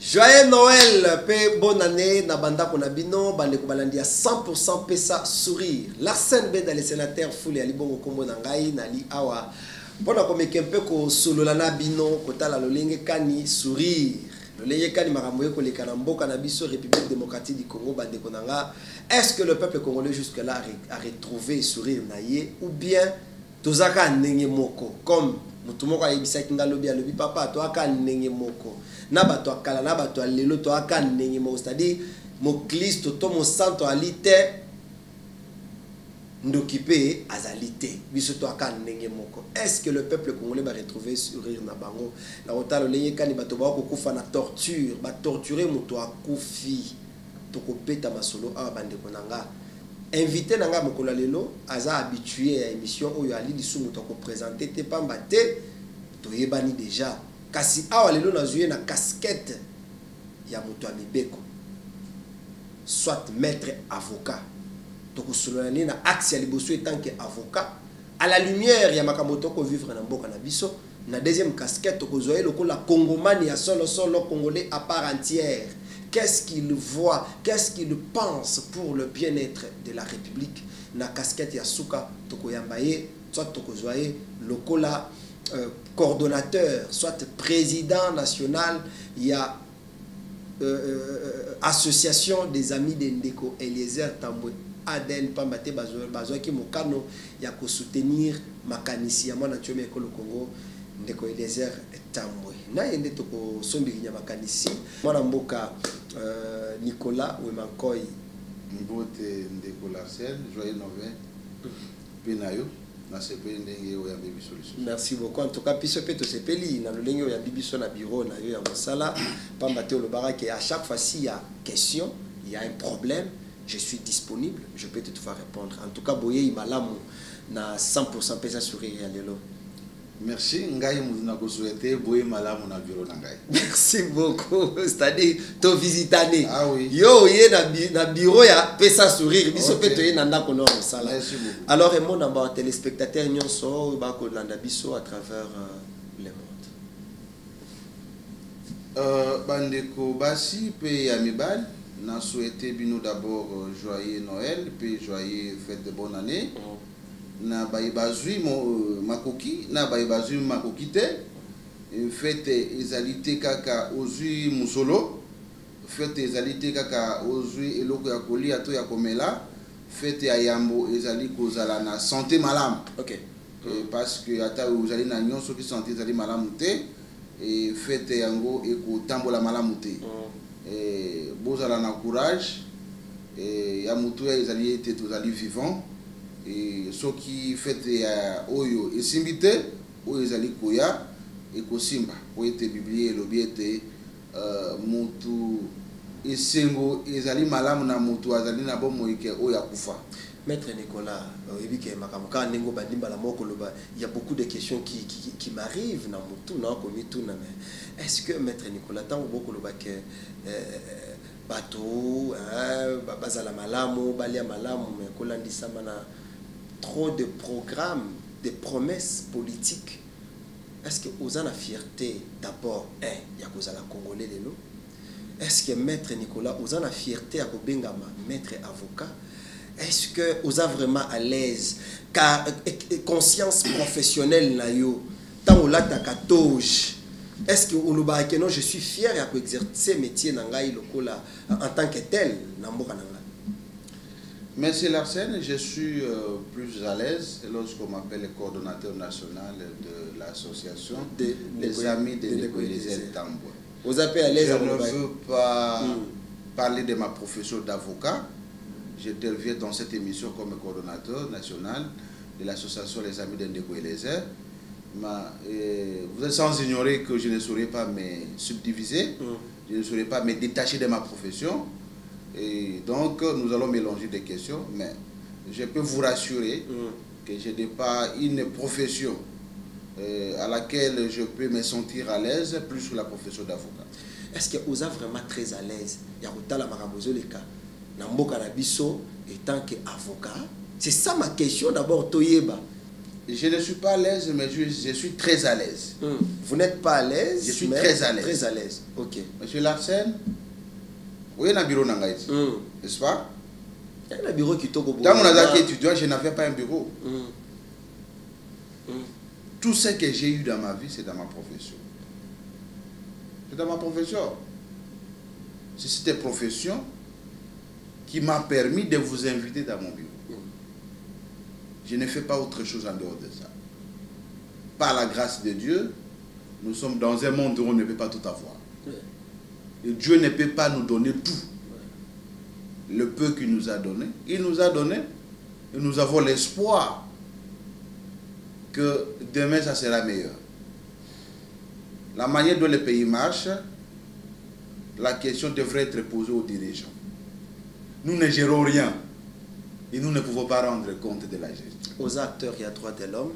Joyeux Noël, paix, bonne année, Nabanda Konabino, Bandeko Balandi à 100% pesa sourire. L'arsène B dans les sénateurs Fouli Alibongo Kombo Nangai, Nali Awa. Bona komekempe ko sololana bino, kotala lolenge kani sourire. Lolenge kani maramoye ko lekana mboka na biso République démocratique du Congo Bandeko Nanga. Est-ce que le peuple congolais jusque-là a retrouvé sourire naïe ou bien tozaka ndenge moko comme mutumoko ayebisa kingalobi alobi papa to aka ndenge moko na bato akala na bato alelo to aka ndenge moko, c'est-à-dire mo Kristo to mo santo alite ndokipe azalite biso to aka ndenge moko. Est-ce que le peuple congolais va retrouver sourire na bango na otalo lenye kani bato ba ko kufa na torture ba torturer moto akufi to ko peta masolo a bandeko nanga. Invité nanga mokolo lelo aza habitué à émission oyo ali lisumu to ko présenter te pamba te to yebani déjà kasi awa lelo na zuye na casquette ya moto amibeko soit maître avocat to ko sololani na axe ya liboso en tant que avocat à la lumière ya makamoto ko vivre na mboka na biso na deuxième casquette to ko zoye lokola congomani ya solo congolais à part entière. Qu'est-ce qu'il voit, qu'est-ce qu'il pense pour le bien-être de la République. Na casquette ya suka toko yambaye, soit toko zoye lokola coordonnateur, soit président national, il y a association des amis d'Endeko Eliezer Tambwe Aden Pambate Bazoa ki mokano ya ko soutenir makanisi ya mwana chome ekolo Congo Ndeko Eliezer Tambwe. Na yende toko sombi nya makanisi mwana mboka Nicolas Wemankoy Mbote Ndeko Larsen, joyeux Noël. Pinayo na sepeli ndenge oya bibi solution. Merci beaucoup. En tout cas, piso peto sepeli na lolenge oya bibi so na bureau na yo ya mosala pamba te le baraka à chaque fois s'il y a question, il y a un problème, je suis disponible, je peux te faire répondre. En tout cas, boye imalamu na 100% pesa sourire ya lelo. Merci, ngai muzina ko souhaiter boye malamu na bureau na ngai. Merci beaucoup. C'est-à-dire to visitane. Ah oui. Yo ye na bureau ya pesa sourire biso peto ye na ndako no sala. Merci beaucoup. Alors et mon amba téléspectateurs nyonso ba ko landa biso à travers le monde. Bandeko basi pe ya mibal na souhaiter bino d'abord joyeux Noël puis joyeux fête de bonne année. Na baibazui makoki na baibazui makoki te fête ezalité kaka ozui musolo fête ezalité kaka ozui eloko ya kolia to ya komela fête ya yambo ezali kozala na santé malam. OK. Parce que ata ozali na nyonso ki santé ezali malamu te et fête yango ekotambola malamu te. Bozala na courage et ya mutu ya ezali ete tozali vivant. Et ce qui fait oyo esimbite oyo ezali koya ekosimba oyo te biblie elobi ete mutu esengo ezali malamu na mutu azali na bomoi ke oyo akufa. Maître Nicolas, il y a beaucoup de questions qui m'arrivent dans mon tour, mais est-ce que Maître Nicolas, tant beaucoup que bateau, bazala malamu, balia malamu, mais kolandi samana trop de programmes, de promesses politiques. Est-ce que vous avez la fierté d'abord, il y a la Congolais de l'eau? Est-ce que Maître Nicolas, vous avez la fierté à Bengama, Maître avocat? Est-ce que vous êtes vraiment à l'aise? Car conscience professionnelle, tant que vous êtes 14, est-ce que vous avez non, je suis fier d'exercer ce métier en tant que tel? Merci Larsen, je suis plus à l'aise lorsqu'on m'appelle le coordonnateur national de l'association des amis de Ndeko Eliezer Tambwe. Vous appelez à l'aise? Je ne veux pas parler de ma profession d'avocat. J'interviens dans cette émission comme coordonnateur national de l'association Les Amis de Ndeko Eliezer. Vous êtes sans ignorer que je ne saurais pas me subdiviser, je ne saurais pas me détacher de ma profession. Et donc nous allons mélanger des questions, mais je peux vous rassurer que je n'ai pas une profession à laquelle je peux me sentir à l'aise plus que la profession d'avocat. Est-ce que vous êtes vraiment très à l'aise? En tant qu'avocat, c'est ça ma question d'abord. Je ne suis pas à l'aise, mais je suis très à l'aise. Vous n'êtes pas à l'aise? Je suis très à l'aise. Très à l'aise, ok. Monsieur Larsen, où est le bureau Nangaïti? N'est-ce pas? Il y a un bureau qui toque au bout. Dans mon adresse étudiant, je n'avais pas un bureau. Tout ce que j'ai eu dans ma vie, c'est dans ma profession. C'est dans ma profession. C'est cette profession qui m'a permis de vous inviter dans mon bureau. Je ne fais pas autre chose en dehors de ça. Par la grâce de Dieu, nous sommes dans un monde où on ne peut pas tout avoir. Et Dieu ne peut pas nous donner tout. Le peu qu'il nous a donné, il nous a donné. Et nous avons l'espoir que demain, ça sera meilleur. La manière dont le pays marche, la question devrait être posée aux dirigeants. Nous ne gérons rien. Et nous ne pouvons pas rendre compte de la gestion. Aux acteurs, il y a droit de l'homme.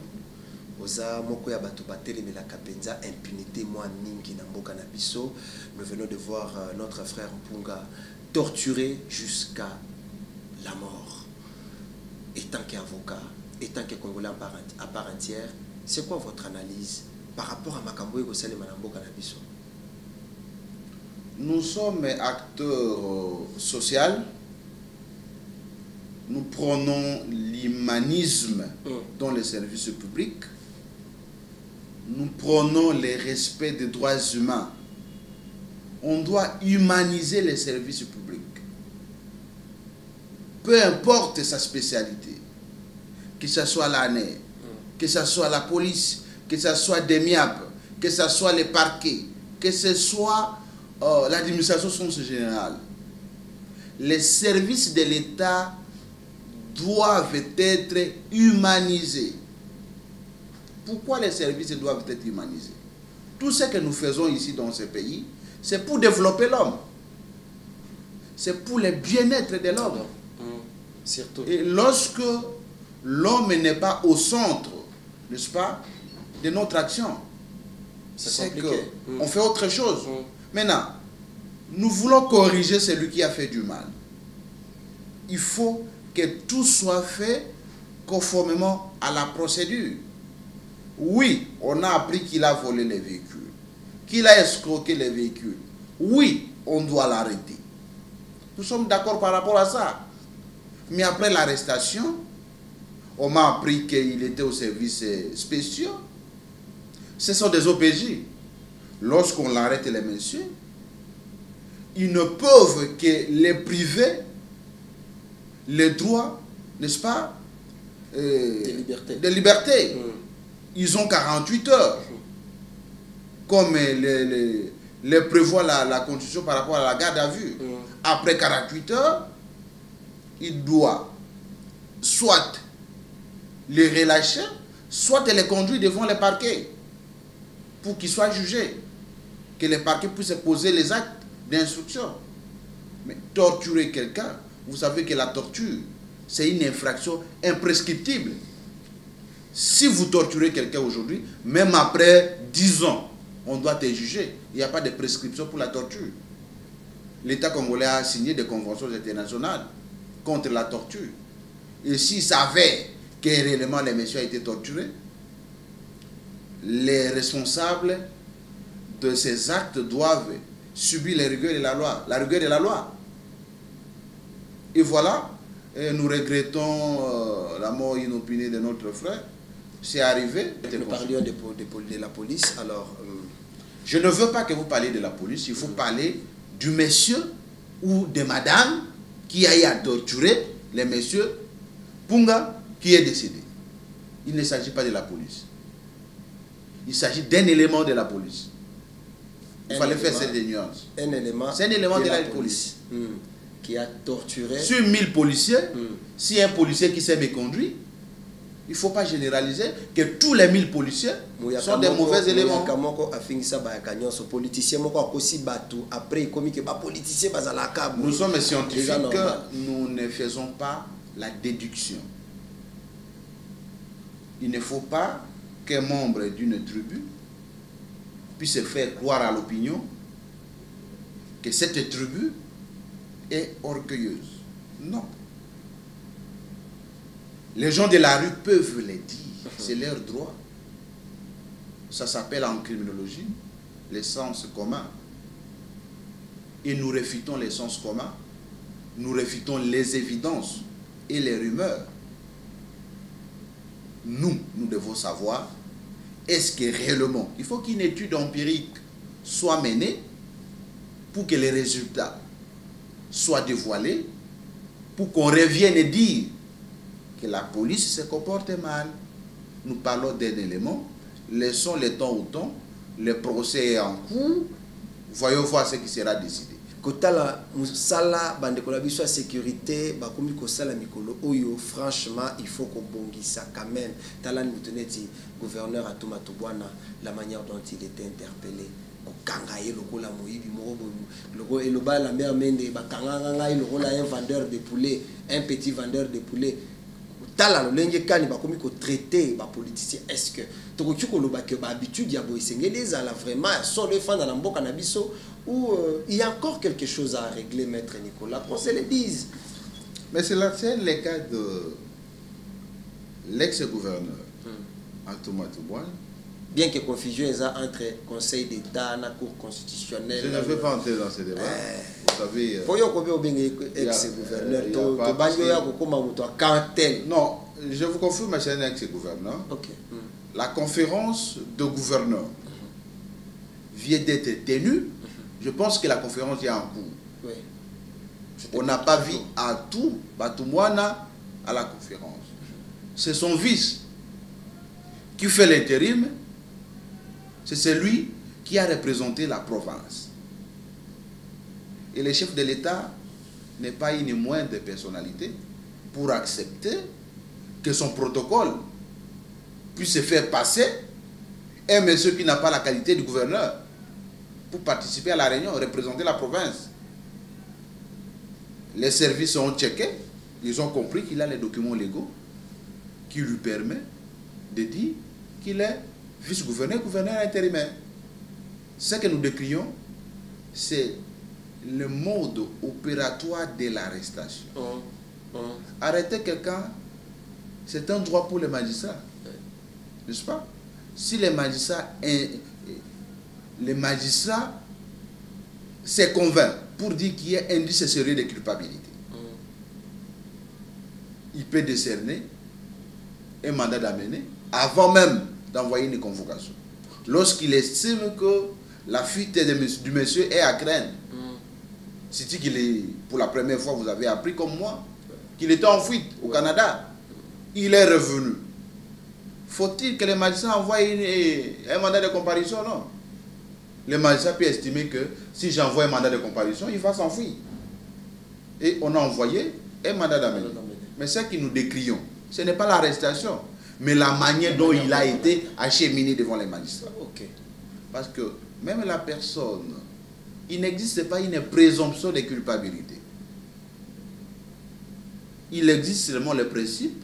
Aux Mokoya Batobatere, mais la Kapenza, impunité, moi, Ningi, Namboka Nabiso. Nous venons de voir notre frère Mpunga torturé jusqu'à la mort. Étant qu'avocat, étant que Congolais à part entière, c'est quoi votre analyse par rapport à Makambo et Gosele Manamboka Nabiso? Nous sommes acteurs sociaux. Nous prenons l'humanisme dans les services publics. Nous prenons le respect des droits humains. On doit humaniser les services publics. Peu importe sa spécialité. Que ce soit l'ANE, que ce soit la police, que ce soit des MIAP, que ce soit les parquets, que ce soit l'administration générale. Les services de l'État doivent être humanisés. Pourquoi les services doivent être humanisés? Tout ce que nous faisons ici dans ce pays, c'est pour développer l'homme. C'est pour le bien-être de l'homme. Surtout. Et lorsque l'homme n'est pas au centre, n'est-ce pas, de notre action, c'est qu'on fait autre chose. Maintenant, nous voulons corriger celui qui a fait du mal. Il faut que tout soit fait conformément à la procédure. Oui, on a appris qu'il a volé les véhicules, qu'il a escroqué les véhicules. Oui, on doit l'arrêter. Nous sommes d'accord par rapport à ça. Mais après l'arrestation, on m'a appris qu'il était au service spéciaux. Ce sont des OPJ. Lorsqu'on l'arrête, les messieurs, ils ne peuvent que les priver les droits, n'est-ce pas, de liberté. Ils ont 48 heures. Comme les prévoit la Constitution par rapport à la garde à vue. Après 48 heures, il doit soit les relâcher, soit les conduire devant les parquets pour qu'ils soient jugés. Que les parquets puissent poser les actes d'instruction. Mais torturer quelqu'un, vous savez que la torture, c'est une infraction imprescriptible. Si vous torturez quelqu'un aujourd'hui, même après 10 ans, on doit te juger. Il n'y a pas de prescription pour la torture. L'État congolais a signé des conventions internationales contre la torture. Et s'il savait que réellement les messieurs ont été torturés, les responsables de ces actes doivent subir les rigueurs de la loi. La rigueur de la loi. Et voilà, nous regrettons la mort inopinée de notre frère. C'est arrivé. Nous parlions de la police, alors... Je ne veux pas que vous parliez de la police, il faut parler du monsieur ou de madame qui a eu à torturer les messieurs Punga qui est décédé. Il ne s'agit pas de la police. Il s'agit d'un élément de la police. Il fallait faire cette nuance. Un élément. C'est un élément de la police. Qui a torturé. Sur 1000 policiers, si un policier qui s'est méconduit, il ne faut pas généraliser que tous les 1000 policiers sont des mauvais éléments. Nous sommes scientifiques, nous ne faisons pas la déduction. Il ne faut pas qu'un membre d'une tribu puisse faire croire à l'opinion que cette tribu est orgueilleuse. Non. Les gens de la rue peuvent les dire. C'est leur droit. Ça s'appelle en criminologie les sens communs. Et nous réfutons les sens communs. Nous réfutons les évidences et les rumeurs. Nous devons savoir, est-ce que réellement, il faut qu'une étude empirique soit menée pour que les résultats soient dévoilés, pour qu'on revienne et dire que la police se comporte mal. Nous parlons d'un élément, laissons le temps au temps, le procès est en cours, voyons voir ce qui sera décidé. Kotala musala bande kolabiswa sécurité bakomi kosala mikolo oyo franchement il faut qu'on bongisa quand même tala muteneti gouverneur Atuma Tobwana la manière dont il était interpellé kokanga ye lokola moyibi moko loko eloba la mère mende bakanga ngai lokola un vendeur de poulet, un petit vendeur de poulet. Tala lolenge kani bakomi ko traiter ba politicien. Est-ce que tokoki koloba que ba habitude ya boisengeli za la vraiment sur le fan dans la mboka na biso ou il y a encore quelque chose à régler, maître Nicolas, qu'on se le dise. Mais c'est le cas de l'ex-gouverneur Atuma Tobwana. Bien que confusion est entre Conseil d'État et la Cour constitutionnelle. Je ne veux pas entrer dans ce débat. Vous savez... ex-gouverneur, non, je vous confirme, c'est un ex-gouverneur. Okay. La conférence de gouverneurs vient d'être tenue. Je pense que la conférence est en cours. Oui. On n'a pas vu à tout Batumwana à la conférence. C'est son vice qui fait l'intérim. C'est celui qui a représenté la province. Et le chef de l'État n'est pas une moindre personnalité pour accepter que son protocole puisse se faire passer un monsieur qui n'a pas la qualité du gouverneur pour participer à la réunion, représenter la province. Les services ont checké, ils ont compris qu'il a les documents légaux qui lui permettent de dire qu'il est vice-gouverneur, gouverneur intérimaire. Ce que nous décrions, c'est le mode opératoire de l'arrestation. Arrêter quelqu'un, c'est un droit pour les magistrats. N'est-ce pas? Si les magistrats se convainquent pour dire qu'il y a indice sérieux de culpabilité, il peut décerner un mandat d'amener avant même d'envoyer une convocation. Lorsqu'il estime que la fuite du monsieur est à craindre. C'est-à-dire qu'il est, pour la première fois, vous avez appris comme moi, qu'il était en fuite au Canada. Il est revenu. Faut-il que les magistrats envoient un mandat de comparution? Non. Le magistrat peut estimer que si j'envoie un mandat de comparution, il va s'enfuir. Et on a envoyé un mandat d'amener. Mais ce que nous décrions, ce n'est pas l'arrestation, mais la manière dont il a été acheminé devant les magistrats. Okay. Parce que même la personne, il n'existe pas une présomption de culpabilité. Il existe seulement le principe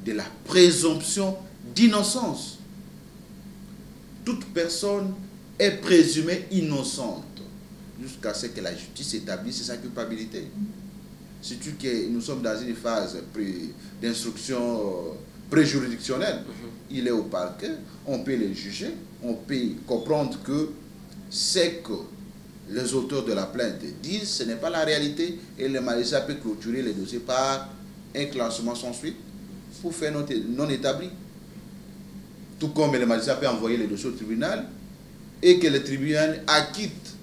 de la présomption d'innocence. Toute personne est présumée innocente jusqu'à ce que la justice établisse sa culpabilité. Surtout que nous sommes dans une phase d'instruction préjuridictionnelle. Il est au parquet, on peut le juger, on peut comprendre que c'est que les auteurs de la plainte disent ce n'est pas la réalité et le magistrat peut clôturer le dossier par un classement sans suite pour faire non établi. Tout comme le magistrat peut envoyer le dossier au tribunal et que le tribunal acquitte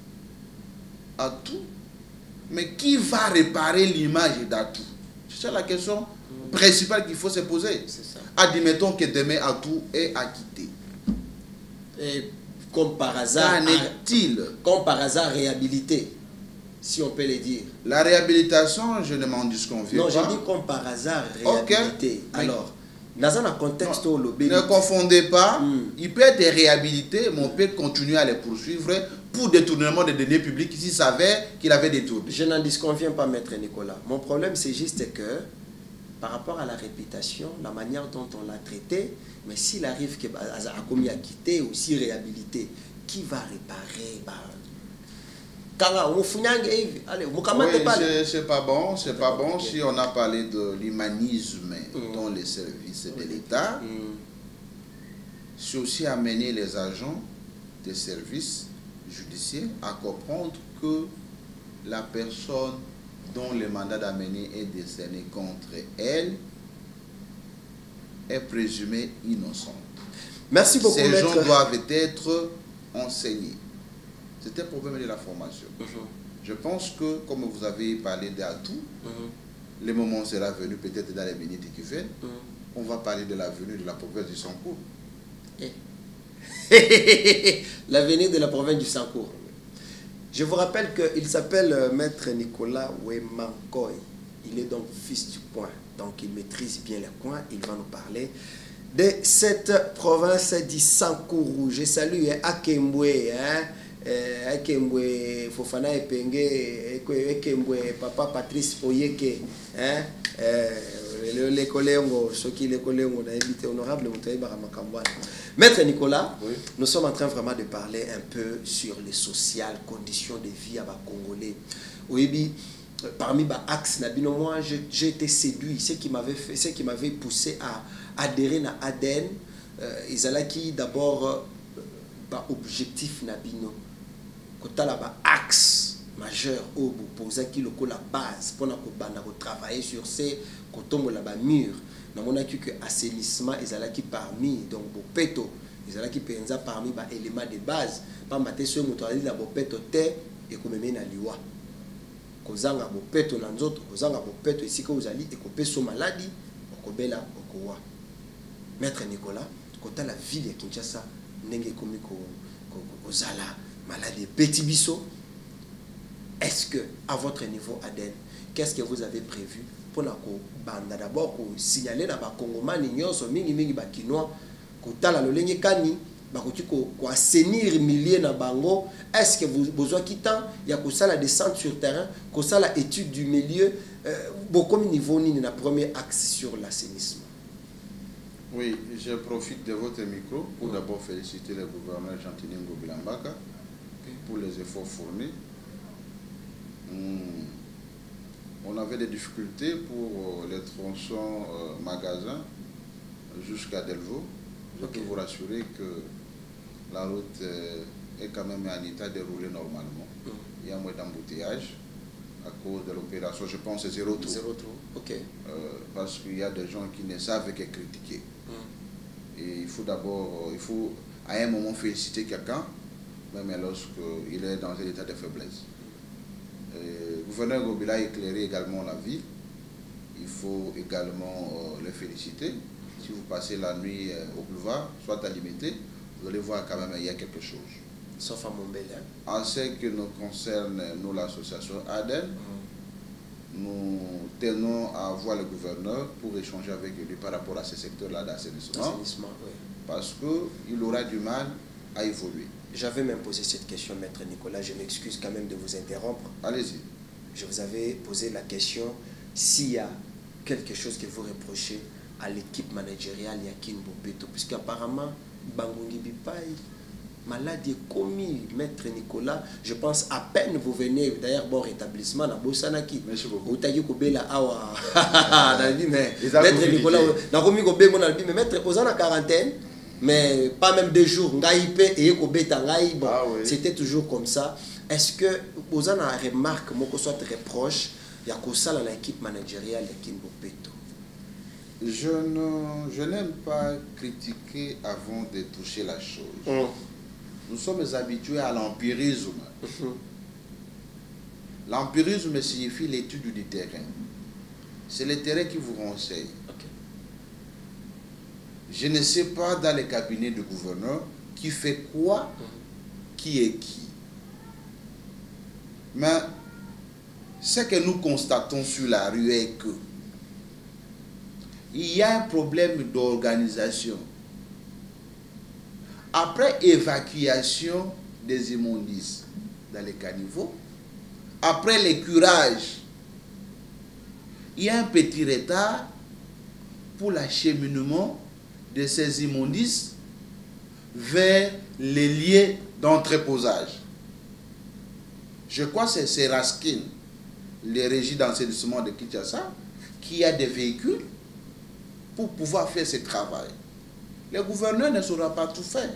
à tout. Mais qui va réparer l'image d'Atou? C'est ça la question principale qu'il faut se poser. Admettons que demain Atou est acquitté. Et comme par hasard, comme par hasard réhabilité, si on peut le dire. La réhabilitation, je ne m'en disconviens pas. Non, j'ai dit comme par hasard réhabilité. Okay. Alors, dans un contexte où le ne confondez pas, il peut être réhabilité, mais on peut continuer à les poursuivre pour détournement de deniers publics s'il savait qu'il avait détourné. Je n'en disconviens pas, maître Nicolas. Mon problème, c'est juste que, par rapport à la réputation, la manière dont on l'a traité, mais s'il arrive qu'il a commis à quitter ou s'il réhabilité, qui va réparer Allez, oui, c'est pas bon, c'est pas bon si on a parlé de l'humanisme dans les services de l'État. C'est aussi amener les agents des services judiciaires à comprendre que la personne dont le mandat d'amener est décerné contre elle est présumée innocente. Merci beaucoup, Ces maître. gens doivent être enseignés. C'est un problème de la formation. Je pense que, comme vous avez parlé d'atouts, le moment sera venu peut-être dans les minutes qui viennent, on va parler de l'avenir de la province du Sankour. L'avenir de la province du Sankour. Je vous rappelle qu'il s'appelle Maître Nicolas Wemankoy. Il est donc fils du coin. Donc il maîtrise bien les coins. Il va nous parler de cette province du Sankour. Je salue Akembwe, Akembwe Fofana Epenge, Akembwe Papa Patrice Oyeke, les collègues, ceux qui les collègues, on a invité honorable Maître Nicolas, oui. Nous sommes en train vraiment de parler un peu sur les sociales, conditions de vie à Congolais. Oui, parmi les axes, moi j'ai été séduit. Ce qui m'avait poussé à adhérer à ADN, ils allaient qui d'abord objectif Nabino. Quand tu as axe majeur au poser qui le la base pour travailler sur ces cotons la mur. Nous avons vu que assainissement ils allaient qui parmi donc bopeto ils allaient qui pensa parmi les éléments de base pas mater sur moto ali la bopeto te et comme na liwa kozanga bopeto na nzoto kozanga bopeto ici que vous allez et couper son maladie okobela okowa. Maître Nicolas kota la ville de Kinshasa ndenge komi kozala maladie petit biso. Est-ce que, à votre niveau, Aden, qu'est-ce que vous avez prévu pour d'abord signaler dans les Congomani, mingi bakinois, kotala lolenge kani, assainir milliers na bango. Est-ce que vous besoin quitant, il y a la descente sur terrain, la étude du milieu, beaucoup de niveau ni na premier axe sur l'assainissement. Oui, je profite de votre micro pour d'abord féliciter le gouvernement Jean-Tiningo Bilambaka pour les efforts fournis. On avait des difficultés pour les tronçons magasins jusqu'à Delvaux. Je peux vous rassurer que la route est quand même en état de rouler normalement. Il y a moins d'embouteillage à cause de l'opération. Je pense que c'est zéro trou. Zéro trou, ok. Parce qu'il y a des gens qui ne savent que critiquer. Et il faut d'abord, à un moment féliciter quelqu'un, même lorsqu'il est dans un état de faiblesse. Le gouverneur Gobila a éclairé également la ville. Il faut également le féliciter. Si vous passez la nuit au boulevard, soit à Limité, vous allez voir quand même qu'il y a quelque chose. Sauf à Montbéliard. En ce qui nous concerne, nous, l'association ADEN, nous tenons à voir le gouverneur pour échanger avec lui par rapport à ce secteur-là d'assainissement. Oui. Parce qu'il aura du mal à évoluer. J'avais même posé cette question, Maître Nicolas. Je m'excuse quand même de vous interrompre. Allez-y. Je vous avais posé la question s'il y a quelque chose que vous reprochez à l'équipe managériale Yakin Bopeto. Puisqu'apparemment, Bangongi Bipai, maladie est commis, Maître Nicolas. Je pense à peine vous venez d'ailleurs bon rétablissement à Bossanaki. Merci beaucoup. Maître Nicolas, Maître posant la quarantaine. Mais pas même 2 jours, c'était toujours comme ça. Est-ce que vous avez une remarque, soit reproche, il y a que ça dans l'équipe managériale de Kimbopeto? Je n'aime pas critiquer avant de toucher la chose. Nous sommes habitués à l'empirisme. L'empirisme signifie l'étude du terrain. C'est le terrain qui vous renseigne. Je ne sais pas dans les cabinets du gouverneur qui fait quoi, qui est qui. Mais ce que nous constatons sur la rue est que il y a un problème d'organisation. Après évacuation des immondices dans les caniveaux, après le curage, il y a un petit retard pour l'acheminement de ces immondices vers les lieux d'entreposage. Je crois que c'est Raskin, les régies d'assainissement de Kinshasa, qui a des véhicules pour pouvoir faire ce travail. Le gouverneur ne saura pas tout faire.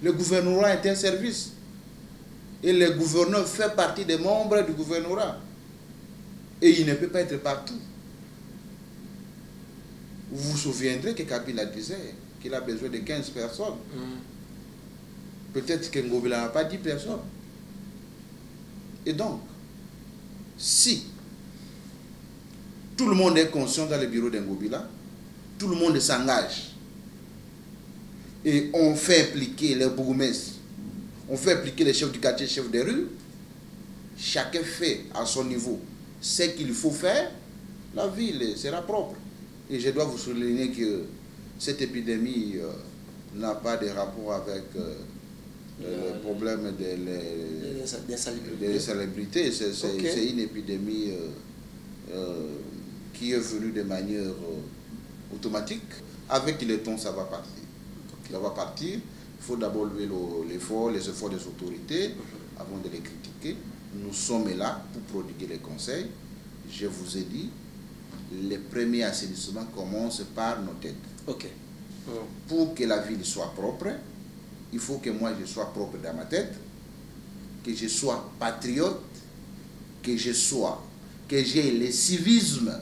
Le gouvernorat est un service. Et le gouverneur fait partie des membres du gouvernorat. Et il ne peut pas être partout. Vous vous souviendrez que Kabila disait qu'il a besoin de 15 personnes. Peut-être que Ngobila n'a pas 10 personnes. Et donc, si tout le monde est conscient dans le bureau d'Ngobila, tout le monde s'engage et on fait impliquer les bourgmestres, on fait impliquer les chefs du quartier, chefs de rue, chacun fait à son niveau ce qu'il faut faire, la ville sera propre. Et je dois vous souligner que cette épidémie n'a pas de rapport avec le problème des célébrités. C'est une épidémie qui est venue de manière automatique. Avec le temps, ça va partir. Ça va partir. Il faut d'abord lever les efforts des autorités avant de les critiquer. Nous sommes là pour prodiguer les conseils. Je vous ai dit, les premiers assainissements commencent par nos têtes. Pour que la ville soit propre, il faut que moi je sois propre dans ma tête, que je sois patriote, que j'ai le civisme,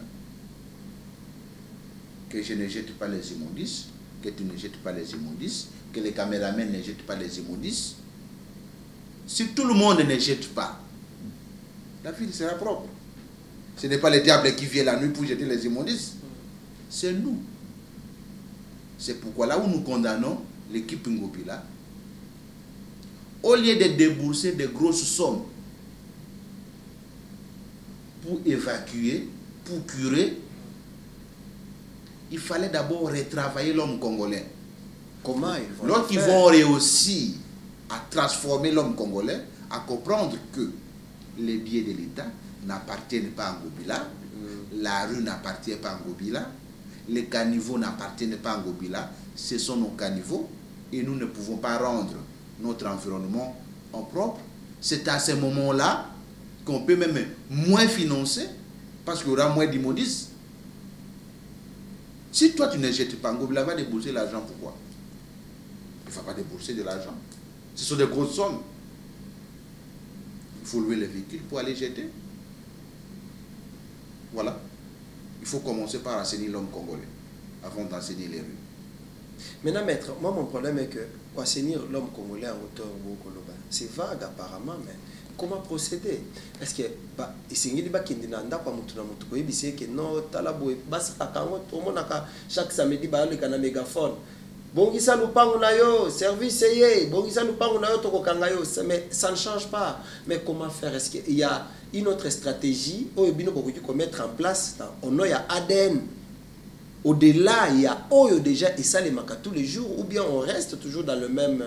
que je ne jette pas les immondices, que tu ne jettes pas les immondices, que les caméramans ne jettent pas les immondices. Si tout le monde ne jette pas, la ville sera propre. Ce n'est pas le diable qui vient la nuit pour jeter les immondices. C'est nous. C'est pourquoi là où nous condamnons l'équipe Ngobila, au lieu de débourser de grosses sommes pour évacuer, pour curer, il fallait d'abord retravailler l'homme congolais. Comment Lorsqu'ils vont réussir à transformer l'homme congolais, à comprendre que les biens de l'État n'appartiennent pas à Ngobila, la rue n'appartient pas à Ngobila, les caniveaux n'appartiennent pas à Ngobila, ce sont nos caniveaux et nous ne pouvons pas rendre notre environnement en propre. C'est à ce moment-là qu'on peut même moins financer parce qu'il y aura moins d'immondices. Si toi tu ne jettes pas, Ngobila va débourser l'argent, pourquoi? Il ne va pas débourser de l'argent. Ce sont des grosses sommes. Il faut louer les véhicules pour aller jeter. Voilà. Il faut commencer par assainir l'homme congolais avant d'enseigner les rues. Maintenant, maître, moi mon problème est que pour assainir l'homme congolais en hauteur c'est vague apparemment, mais comment procéder? Parce que chaque samedi na mégaphone. Bongisa lupangu na yo, service ye, bongisa lupangu na yo tokokanga yo, mais ça ne change pas. Mais comment faire? Est-ce qu'il y a une autre stratégie qu'on mettre en place? On a ADN. Au-delà, il y a Oyo déjà et ça les manque tous les jours, ou bien on reste toujours dans le même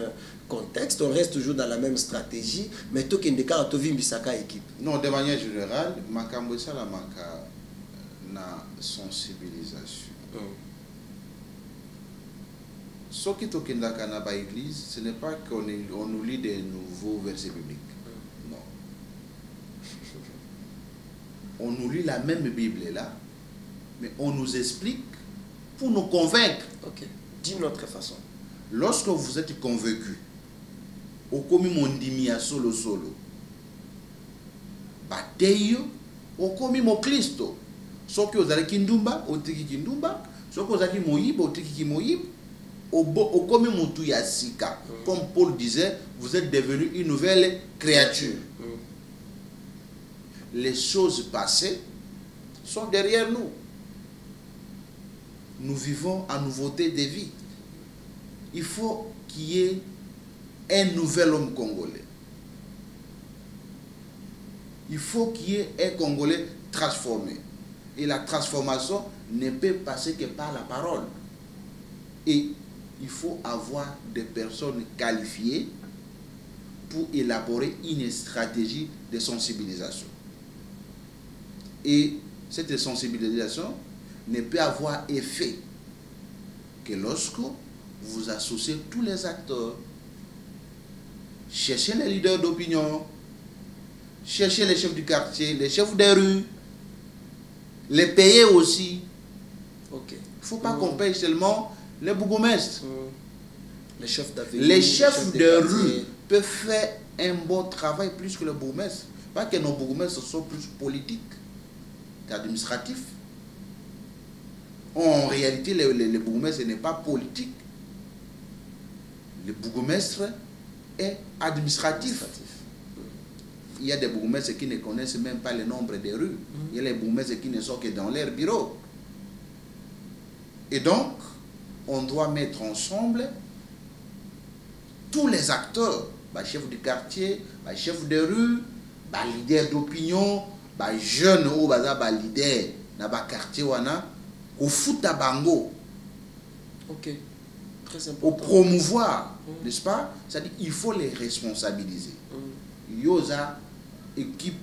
contexte, on reste toujours dans la même stratégie, mais tout qui est en équipe. Non, de manière générale, makambo ça la manka na sensibilisation. Ce qui est dans l'église, ce n'est pas qu'on nous lit des nouveaux versets bibliques. Non. On nous lit la même Bible là, mais on nous explique pour nous convaincre. Ok. D'une autre façon. Lorsque vous êtes convaincu, au commis mondimia solo, bateyo, au commis mon Christo. Sauf que vous allez kindumba, au tiki kindumba, sauf que vous allez moïb, au tiki moïb. Au commis Moutou Yassika, comme Paul disait, vous êtes devenu une nouvelle créature. Les choses passées sont derrière nous. Nous vivons en nouveauté de vie. Il faut qu'il y ait un nouvel homme congolais. Il faut qu'il y ait un Congolais transformé. Et la transformation ne peut passer que par la parole. Et il faut avoir des personnes qualifiées pour élaborer une stratégie de sensibilisation. Et cette sensibilisation ne peut avoir effet que lorsque vous associez tous les acteurs, chercher les leaders d'opinion, chercher les chefs du quartier, les chefs des rues, les payer aussi. Ok. Il ne faut pas qu'on paye seulement les bourgmestres. Les chefs d'avenue. Les chefs de rue peuvent faire un bon travail plus que les bourgmestres. Pas que nos bourgmestres sont plus politiques qu'administratifs. En réalité, les bourgmestres ce n'est pas politique. Le bourgmestre est administratif. Il y a des bourgmestres qui ne connaissent même pas le nombre des rues. Il y a les bourgmestres qui ne sont que dans leur bureau. Et donc, on doit mettre ensemble tous les acteurs, les chefs du quartier, les chefs de rue, les leaders d'opinion, les jeunes ou les leaders dans le quartier, au foot à bango. Ok. Très important. Au promouvoir, n'est-ce pas? C'est-à-dire qu'il faut les responsabiliser. Il y a une équipe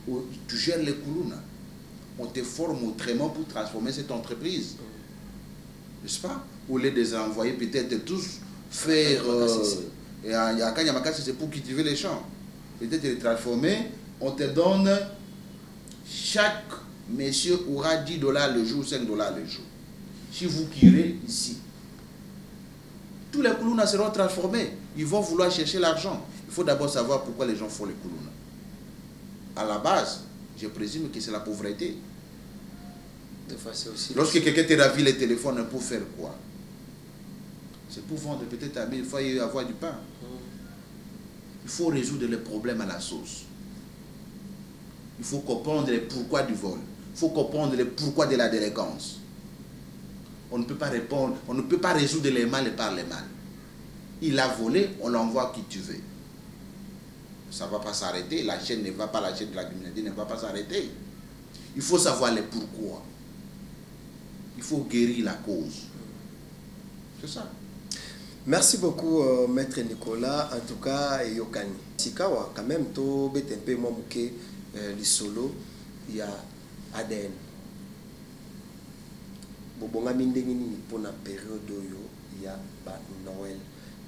où tu gères les coulouna. On te forme autrement pour transformer cette entreprise. N'est-ce pas? Au lieu de les envoyer peut-être tous faire... c'est pour cultiver les champs. Peut-être les transformer, on te donne... Chaque monsieur aura 10 $ le jour, 5 $ le jour. Si vous tirez ici, tous les koulouna seront transformés. Ils vont vouloir chercher l'argent. Il faut d'abord savoir pourquoi les gens font les koulouna. À la base, je présume que c'est la pauvreté. Aussi lorsque quelqu'un te ravit le téléphone, pour faire quoi? C'est pour vendre peut-être à 1000 fois et avoir du pain. Il faut résoudre les problèmes à la sauce. Il faut comprendre le pourquoi du vol. Il faut comprendre le pourquoi de la délinquance. On ne peut pas répondre, on ne peut pas résoudre les mal par les mal. Il a volé, on l'envoie qui tu veux. Ça ne va pas s'arrêter, la chaîne ne va pas, la chaîne de la criminalité ne va pas s'arrêter. Il faut savoir le pourquoi. Il faut guérir la cause. C'est ça. Merci beaucoup, Maître Nicolas. En tout cas, Yokani. Sikawa, quand même, to betempe momuke li solo, il y a ADN. Bobonga mindengini pour la période oyo, il y a Noël.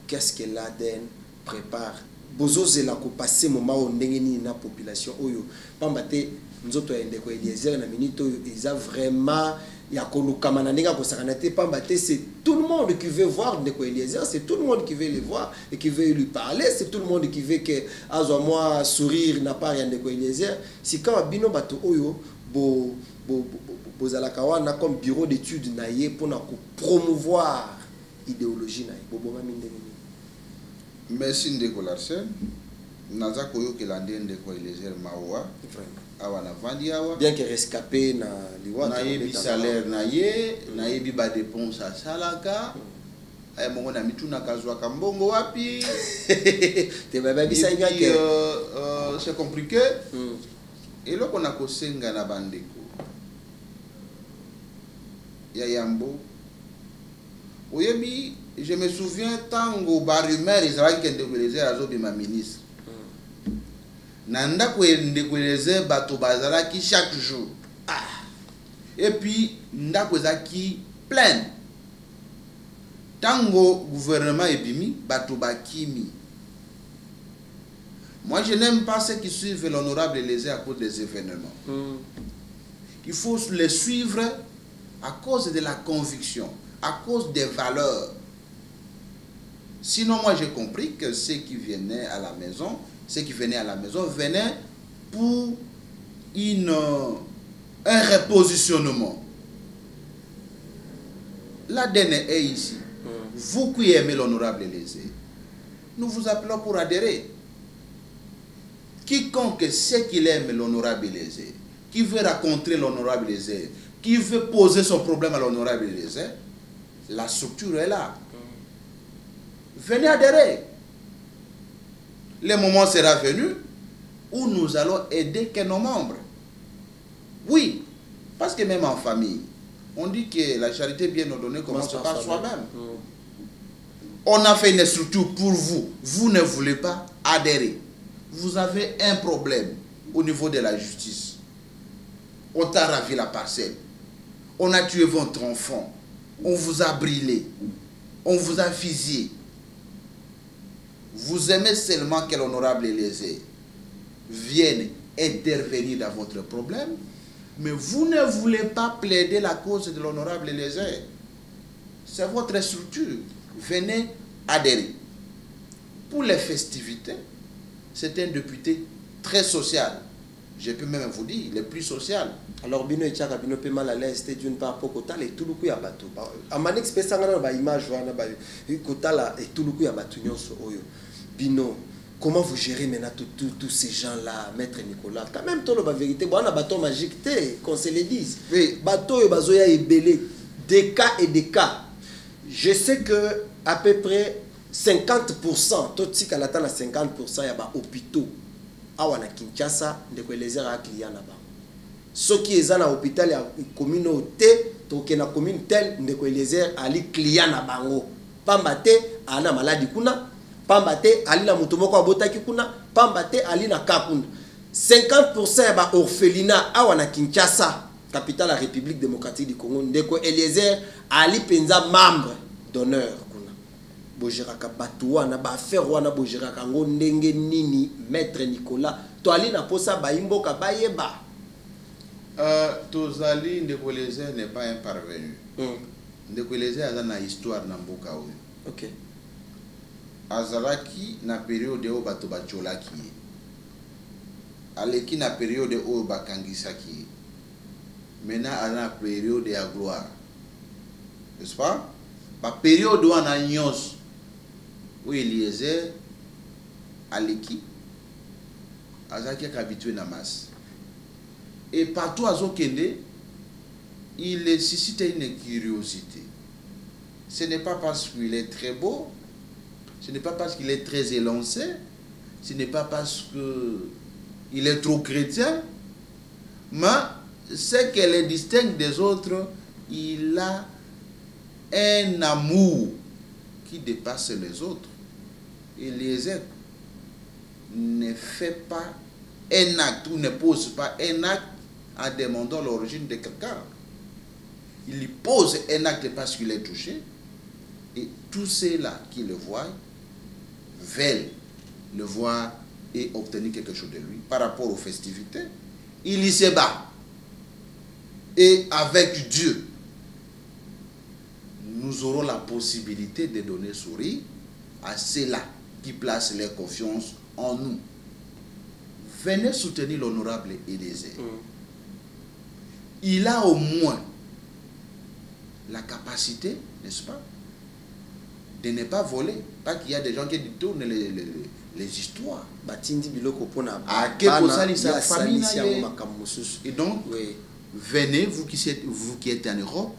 Qu'est-ce que l'ADN prépare? Bozo zela ko passer moment au ndengini na population oyo. Pambate nzoto ya ndeko Eliezer na minute oyo, ils a vraiment c'est tout le monde qui veut voir Ndeko Eliezer, c'est tout le monde qui veut le voir et qui veut lui parler, c'est tout le monde qui veut que moi sourire n'a pas rien Ndeko Eliezer. Si quand bino bato oyo bozalakawana comme bureau d'études naie pour promouvoir idéologie naie. Merci Ndeko Larsen. Naza koyo ke lande Ndeko Eliezer mawa. Bien que rescapé na liwa na yebi salaire na ye na yebi ba dépense à salaka ay mongo na mituna kazwa kambongo wapi te baba bisa inga ke c'est compliqué et là qu'on a kosenga na bandeko ya yambo oyebi je me souviens tango ba rumeur Israël que Ndeko Eliezer azobi ma ministre Nanda Ndeko Eliezer bato bazalaki chaque jour. Et puis ndako ezaki plein. Tango gouvernement ebimi bato bakimi. Moi je n'aime pas ceux qui suivent l'honorable Eliezer à cause des événements. Il faut les suivre à cause de la conviction, à cause des valeurs. Sinon moi j'ai compris que ceux qui venaient à la maison venaient pour un repositionnement. L'ADN est ici. Vous qui aimez l'honorable Eliezer, nous vous appelons pour adhérer. Quiconque sait qu'il aime l'honorable Eliezer, qui veut rencontrer l'honorable Eliezer, qui veut poser son problème à l'honorable Eliezer, la structure est là. Venez adhérer. Le moment sera venu où nous allons aider que nos membres. Oui, parce que même en famille, on dit que la charité bien ordonnée commence par soi-même. On a fait une structure pour vous. Vous ne voulez pas adhérer. Vous avez un problème au niveau de la justice. On t'a ravi la parcelle. On a tué votre enfant. On vous a brûlé. On vous a fusillé. vous aimez seulement que l'honorable Eliezer vienne intervenir dans votre problème, mais vous ne voulez pas plaider la cause de l'honorable Eliezer. C'est votre structure. Venez adhérer. Pour les festivités, c'est un député très social. Je peux même vous dire, le plus social. Alors, Bino et Tchaka, Bino peut mal à l'aise, c'était d'une part pour Kotala et tout le coup, il y a bateau. À Manix, ça a une image, Kotala et tout le coup, il y a bateau. Bino, comment vous gérez maintenant tous ces gens-là, Maître Nicolas? Quand même, tout la vérité, bon, on a un bateau magique, qu'on se le dise. Oui. Bateau, il y a belé, des cas et des cas. Je sais que à peu près 50%, tout ce qui est à 50%, il y a des hôpitaux. Awa na Kinshasa, ndeko Eliezer a client là-bas. Ceux qui sont dans l'hôpital, la communauté, toke na commune tel, ndeko Eliezer ali client na bango. Pambate ana maladie kuna, pambate ali na mutomoko abotaki kuna, pambate ali na kakuna. 50% ya ba orphelinat awa na Kinshasa, capitale de la République démocratique du Congo, ndeko Eliezer ali penza membre d'honneur. Bojiraka batuwa na ba faire wana bojiraka ngo ndenge nini Maître Nicolas to ali na posa ba imboka ba yeba Tozali ndeko Eliezer n'est pas un parvenu. Ndeko Eliezer a na histoire na mboka oyo. OK. Azalaki na période o bato bacholaki. Aleki na période o bakangisaki. Maintenant à la période ya gloire. N'est-ce pas? La période où on a nyos où Eliezer aleki azaki habitué na masse et partout à Zokende il suscite une curiosité. Ce n'est pas parce qu'il est très beau, ce n'est pas parce qu'il est très élancé, ce n'est pas parce qu'il est trop chrétien, mais ce qui le distingue des autres, il a un amour qui dépasse les autres. Eliezer ne fait pas un acte ou ne pose pas un acte en demandant l'origine de quelqu'un. Il y pose un acte parce qu'il est touché et tous ceux-là qui le voient veulent le voir et obtenir quelque chose de lui par rapport aux festivités. Il y se bat et avec Dieu nous aurons la possibilité de donner sourire à ceux-là qui placent leur confiance en nous. Venez soutenir l'honorable Eliezer. Il a au moins la capacité, n'est-ce pas, de ne pas voler. Pas qu'il y a des gens qui tournent les histoires. Et donc, venez, vous qui êtes en Europe,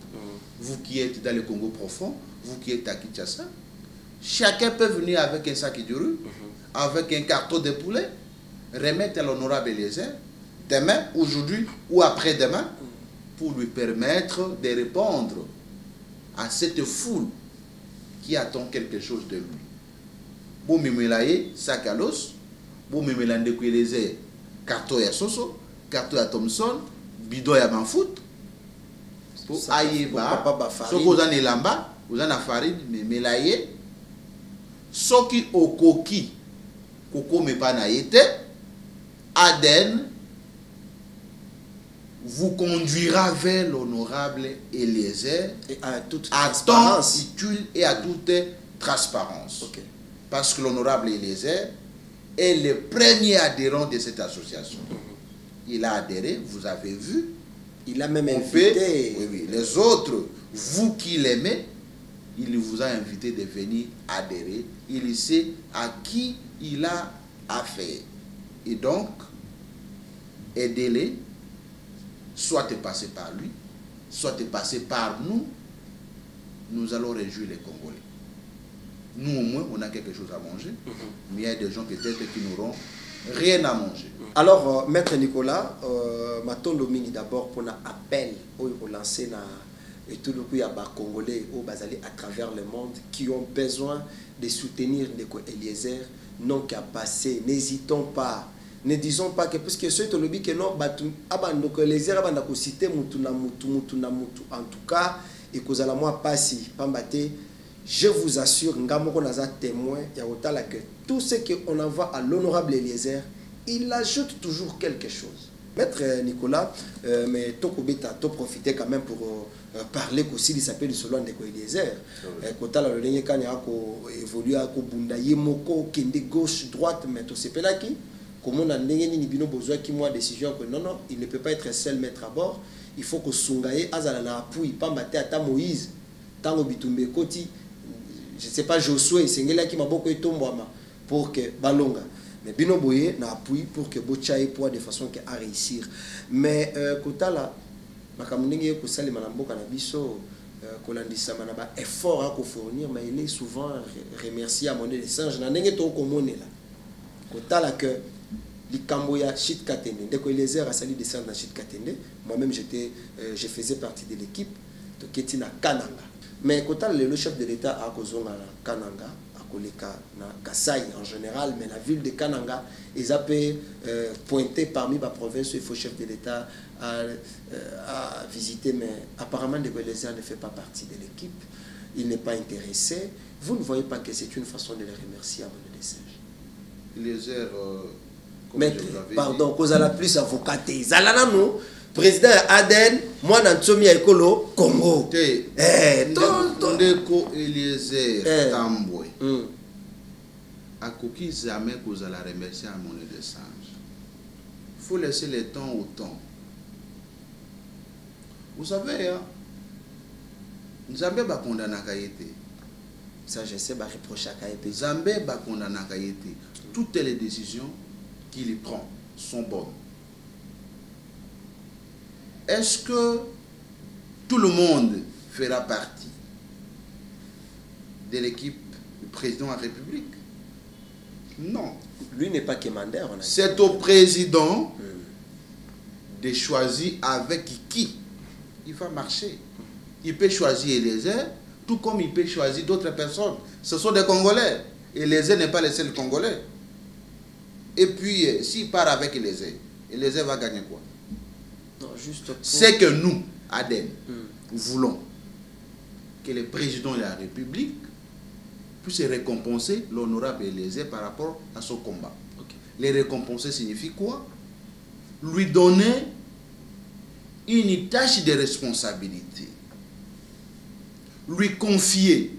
vous qui êtes dans le Congo profond, vous qui êtes à Kinshasa, chacun peut venir avec un sac de riz, avec un carton de poulet, remettre à l'honorable Eliezer, demain, aujourd'hui ou après-demain, pour lui permettre de répondre à cette foule qui attend quelque chose de lui. Bon, mimelaye, sac à l'os, bon, mimelande Eliezer, carton ya Soso, carton ya Thomson, bidon ya Banfoot, pour aïeba, ce que vous avez lamba, vous avez la farine, mais melaye, ce qui au coquille, coco me pas naïté, Aden vous conduira vers l'honorable Eliezer et à toute temps utile et à toute transparence. Okay. Parce que l'honorable Eliezer est le premier adhérent de cette association. Il a adhéré, vous avez vu. Il a même invité. Oui. Les autres, vous qui l'aimez, il vous a invité de venir adhérer. Il sait à qui il a affaire. Et donc, aidez-les, soit passer par lui, soit passer par nous. Nous allons réjouir les Congolais. Nous, au moins, on a quelque chose à manger. Mais il y a des gens peut-être qui n'auront rien à manger. Alors, Maître Nicolas, Matondo Mini d'abord pour un appel au lancer et tout le coup, il y a des Congolais à travers le monde qui ont besoin de soutenir Eliezer, non qu'à passer. N'hésitons pas. Ne disons pas que, parce que ceux qui disent que non, Eliezer va citer mutu na mutu. En tout cas, et que la moi passi, pambate. Je vous assure, ngamoko naza témoin, ya otala que tout ce qu'on envoie à l'honorable Eliezer, il ajoute toujours quelque chose. Maître Nicolas, mais tu profiter quand même pour parler aussi, il s'appelle Solon de Eliezer. Quand tu as le ligne, quand il a évolué à Bundaye, Moko, Kende gauche, droite, mais tu sais pas qui. Comme on a besoin qu'il y ait une décision que non, non, il ne peut pas être seul maître à bord. Il faut que Sungaye, Azalana appuie, pas mater à Moïse, Tango Bitumbe Koti, je ne sais pas, Josué, c'est là qui m'a beaucoup étonné pour que Balonga. Mais Bino Boye n'a appuyé pour que Bochaï pour de façon à réussir. Mais Kota là, Makamunenge Kosali Manambo Kanabiso, Kolandisa Manaba, effort à fournir, mais il est souvent remercié à monnaie de singe. N'a n'engé ton commune là. Kota là que Likamboya Chit Katende, dès que les airs a sali descendre dans Chit Katende, moi-même je faisais partie de l'équipe de Ketina Kananga. Mais Kota le chef de l'État a Kozonga Kananga. Na Kasai en général, mais la ville de Kananga, ils ont pointé parmi la province où il faut chef de l'État à visiter, mais apparemment de Eliezer ne fait pas partie de l'équipe, il n'est pas intéressé. Vous ne voyez pas que c'est une façon de les remercier à mon décès. Eliezer, mais pardon, cause à la plus avocaté, Zalana nous. Président Aden, moi Nantomi Ekolo, Congo. Tondeko Eliezer Tamboué. A coquille jamais que vous allez remercier à monnaie de singe. Il faut laisser le temps au temps. Vous savez, hein, Zambé va condamner Kayete. Ça, je sais, va reprocher à Kayete. Zambé va condamner Kayete. Toutes les décisions qu'il prend sont bonnes. Est-ce que tout le monde fera partie de l'équipe du président de la République? Non. Lui n'est pas commandaire. C'est au président de choisir avec qui il va marcher. Il peut choisir Eliezer, tout comme il peut choisir d'autres personnes. Ce sont des Congolais. Eliezer n'est pas le seul Congolais. Et puis, s'il part avec Eliezer, Eliezer va gagner quoi? C'est que nous, Aden, voulons que le président de la République puisse récompenser l'honorable Eliezer par rapport à son combat. Les récompenser signifie quoi? Lui donner une tâche de responsabilité. Lui confier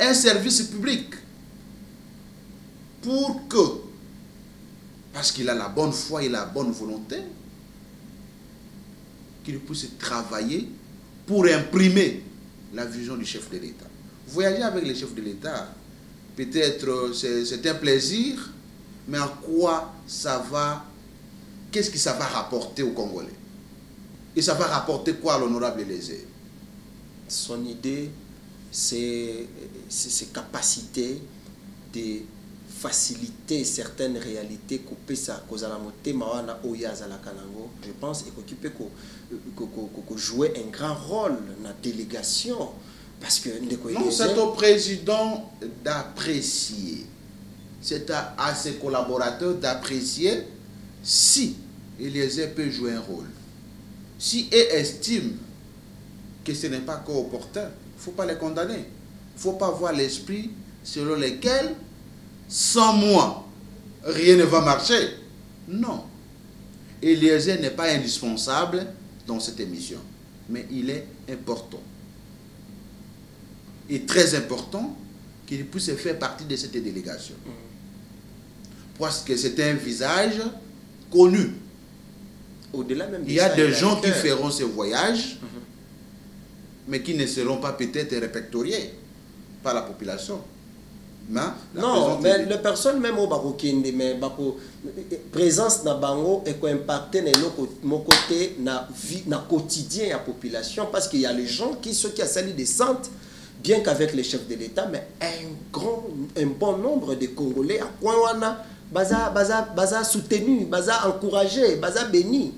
un service public pour que, parce qu'il a la bonne foi et la bonne volonté, qu'il puisse travailler pour imprimer la vision du chef de l'État. Voyager avec le chef de l'État, peut-être c'est un plaisir, mais en quoi ça va, qu'est-ce que ça va rapporter aux Congolais? Et ça va rapporter quoi à l'honorable Eliezer? Son idée, c'est ses capacités de faciliter certaines réalités couper ça cause à la montée mawana oyaza la kanango. Je pense et qu'on jouer un grand rôle dans la délégation parce que non, c'est au président d'apprécier, c'est à ses collaborateurs d'apprécier si Eliezer peut jouer un rôle. Si ils estiment que ce n'est pas opportun, il ne faut pas les condamner. Il ne faut pas avoir l'esprit selon lequel sans moi, rien ne va marcher. Non. Eliezer n'est pas indispensable dans cette émission, mais il est important. Et très important qu'il puisse faire partie de cette délégation. Parce que c'est un visage connu. Au-delà même il y a des gens qui feront ce voyage, mais qui ne seront pas peut-être répertoriés par la population. Non, mais les personnes même au Barokinde, mais présence na bango et quoi impacter mon côté na vie na quotidien la population parce qu'il y a les gens qui ceux qui a sali des centres bien qu'avec les chefs de l'État mais un bon nombre de Congolais à Kouawana baza soutenu, baza encouragé, baza béni.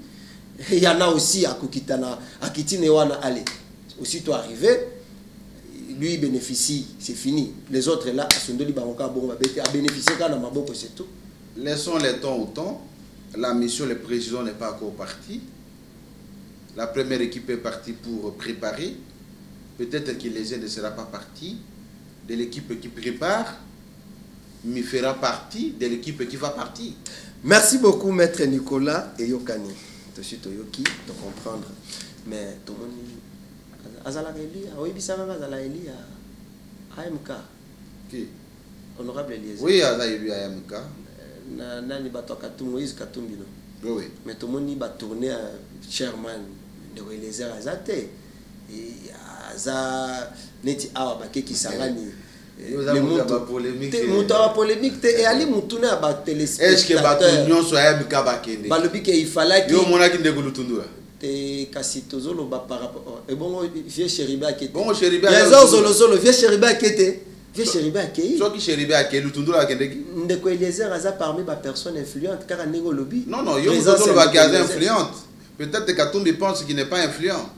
Il y en a aussi à Kukitana, à Kitinewana allez aussitôt arrivé. Lui bénéficie, c'est fini. Les autres là, à bénéficier quand on a c'est tout. Laissons le temps au temps. La mission, le président n'est pas encore parti. La première équipe est partie pour préparer. Peut-être que les ne sera pas parti de l'équipe qui prépare. me fera partie de l'équipe qui va partir. Merci beaucoup, Maître Nicolas et Yokani. Je suis Toyoki de comprendre. Mais tout le monde Azala Eli, oui, Bissama Azala Eli à AMK. Qui? Honorable Eliezer. Oui, Azala Eli à AMK. Nani bato Katumbi, Moïse Katumbi. Oui. Mais tout le monde va tourner à chairman de Eliezer Azate. Et Aza Neti Awa Bakeki Sangani. Le monde polémique. Et Ali Moutoune a bat téléspectateur. Est-ce que Batunion soit AMK Bakende? Balobi que il fallait que. Yo monaki ndekulu tundura. Te kasitozo lo ba par rapport. Et bon vieux Chériba qui était. Bon Chériba. Il y a zolo vieux Chériba qui était. Vieux Chériba qui. Soit qui Chériba qui lutundura kendeki. Ndeko Eliezer Aza parmi les personnes influentes car nego lobby. Non, yo zolo ba gaza influente. Peut-être que Katumbi pense qu'il n'est pas influent.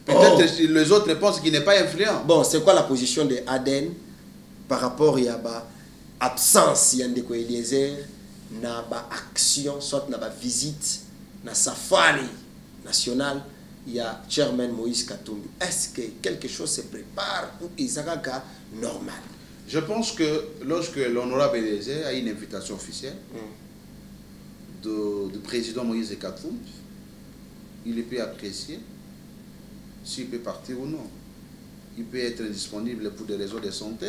Peut-être que les autres pensent qu'il n'est pas influent. Bon, c'est quoi la position de Aden par rapport à la absence de Eliezer, na ba action, soit na ba visite, na safari national, il y a Chairman Moïse Katumbi. Est-ce que quelque chose se prépare ou Isaka normal? Je pense que lorsque l'honorable Eliezer a une invitation officielle du président Moïse Katumbi, il peut apprécier s'il peut partir ou non. Il peut être disponible pour des raisons de santé.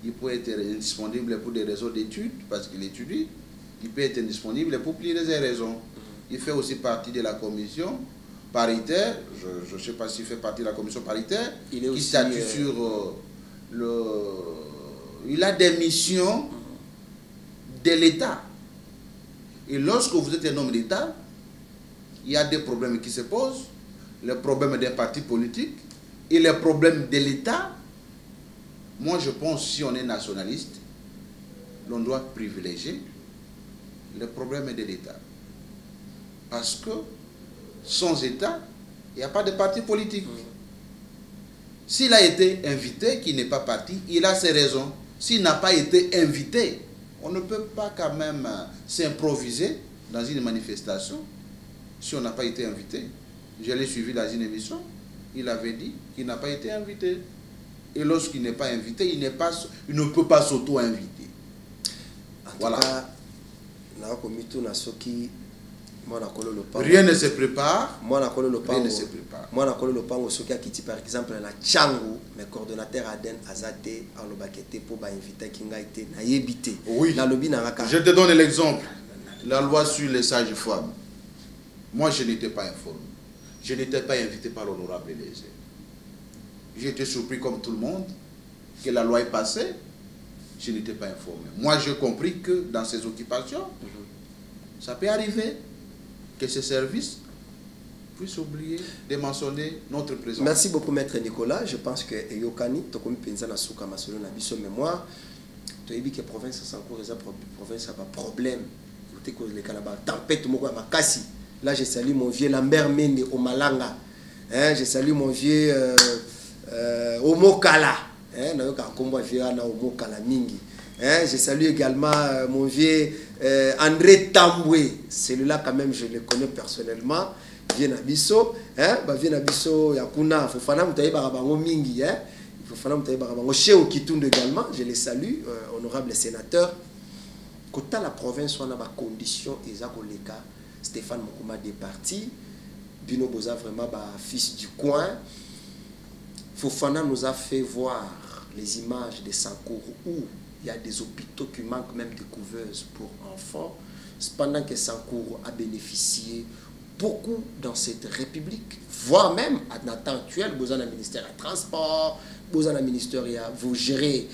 Il peut être disponible pour des raisons d'études, parce qu'il étudie. Il peut être disponible pour plusieurs raisons. Il fait aussi partie de la commission paritaire. Je ne sais pas s'il fait partie de la commission paritaire. Il est qui aussi, statue sur il a des missions de l'État. Et lorsque vous êtes un homme d'État, il y a des problèmes qui se posent. Le problème d'un parti politique et les problèmes de l'État. Moi, je pense que si on est nationaliste, l'on doit privilégier le problème de l'État. Parce que sans État, il n'y a pas de parti politique. S'il a été invité, qu'il n'est pas parti, il a ses raisons. S'il n'a pas été invité, on ne peut pas quand même s'improviser dans une manifestation si on n'a pas été invité. Je l'ai suivi dans une émission, il avait dit qu'il n'a pas été invité. Et lorsqu'il n'est pas invité, il ne peut pas s'auto-inviter. Voilà. Rien ne se prépare. Rien ne se prépare. Moi, je par exemple, la Tchangou, mes coordonnateurs Aden Azate, Alobakete pour inviter Kingaite, Nayebite. Oui. Je te donne l'exemple. La loi sur les sages-femmes. Moi, je n'étais pas informé. Je n'étais pas invité par l'honorable Eliezer. J'étais surpris comme tout le monde que la loi est passée. Je n'étais pas informé. Moi, j'ai compris que dans ces occupations, ça peut arriver que ces services puissent oublier de mentionner notre présence. Merci beaucoup, Maître Nicolas. Je pense que Yokani, tu as pensé à Souka Masolo na biso mémoire. Tu as dit que la province sans cours, la province a pas de problème. Tu as dit que la tempête, là, je salue mon vieux Lambert Mende au Malanga. Je salue mon vieux Omokala. Je salue également mon vieux André Tamboué. Celui-là, quand même, je le connais personnellement. Vient à Bisso. Vient à Bisso, Yakuna. Fofana Moutaï Barabango Mingi. Fofana Moutaï Barabango. Chez Okitoun également. Je les salue, honorable sénateur. Quand la province, on a des conditions, Ezakoleka, Stéphane Mokouma des partis. Bino Boza, vraiment, fils du coin. Fofana nous a fait voir les images de Sankourou où il y a des hôpitaux qui manquent même de couveuses pour enfants. Cependant que Sankourou a bénéficié beaucoup dans cette république, voire même à temps actuel, vous avez un ministère de transport, vous avez un ministère, vous gérez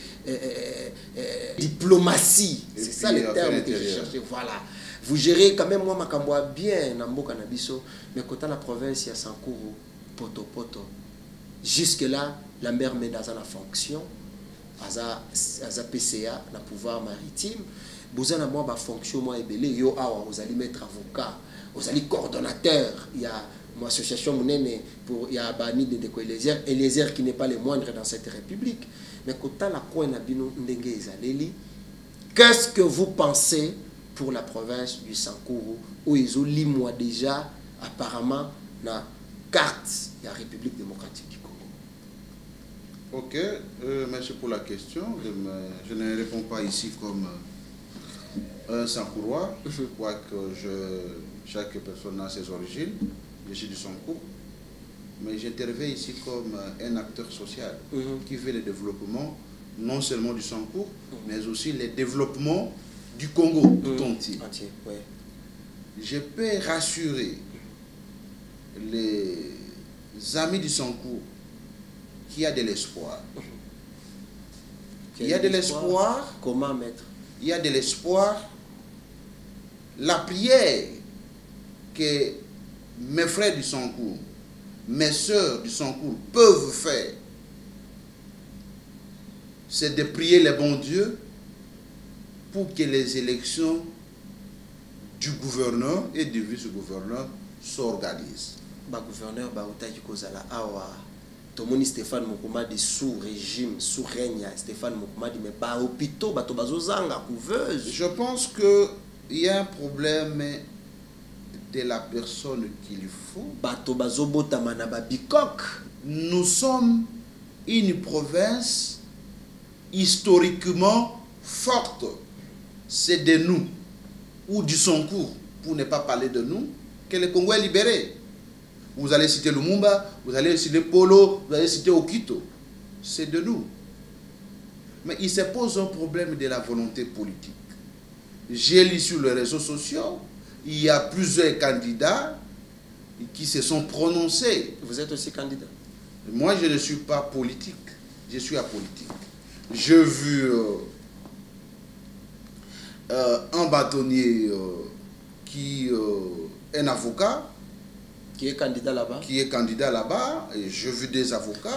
diplomatie, c'est ça le terme que je cherchais, voilà. Vous gérez quand même, moi, Makamboa bien, Namboka Nabiso, mais quand à la province, il y a Sankourou, poto poto. Jusque-là, la mère met dans la fonction, à la PCA, le pouvoir maritime. Vous avez une fonction, vous allez mettre avocat, vous allez coordonnateur. Il y a une association, il y a Bani de Eliezer qui n'est pas le moindre dans cette république. Mais quand la coin qu'est-ce que vous pensez pour la province du Sankourou, où ils ont moi déjà, apparemment, la carte de la République démocratique du Congo? Ok, merci pour la question. Je ne réponds pas ici comme un Sankourois, quoique chaque personne a ses origines. Je suis du Sankour. Mais j'interviens ici comme un acteur social qui veut le développement, non seulement du Sankour, mais aussi le développement du Congo tout entier. Ouais. Je peux rassurer les amis du Sankour qu'il y a de l'espoir. Il y a de l'espoir. Comment, maître? Il y a de l'espoir. La prière que mes frères du Sankour, mes soeurs du Sankour peuvent faire, c'est de prier le bon Dieu pour que les élections du gouverneur et du vice-gouverneur s'organisent. Le gouverneur Baoutaki Kozala Awa, Tomoni Stéphane Mokomadi sous régime, sous règne, Stéphane Mokomadi, mais pas hôpitaux, Batobazozanga, couveuse. Je pense qu'il y a un problème de la personne qu'il faut. Nous sommes une province historiquement forte. C'est de nous, ou du Sankour, pour ne pas parler de nous, que le Congo est libéré. Vous allez citer Lumumba, vous allez citer Polo, vous allez citer Okito. C'est de nous. Mais il se pose un problème de la volonté politique. J'ai lu sur les réseaux sociaux, il y a plusieurs candidats qui se sont prononcés. Vous êtes aussi candidat? Moi, je ne suis pas politique. Je suis apolitique. J'ai vu un bâtonnier qui est un avocat. Qui est candidat là-bas? Qui est candidat là-bas. Et j'ai vu des avocats.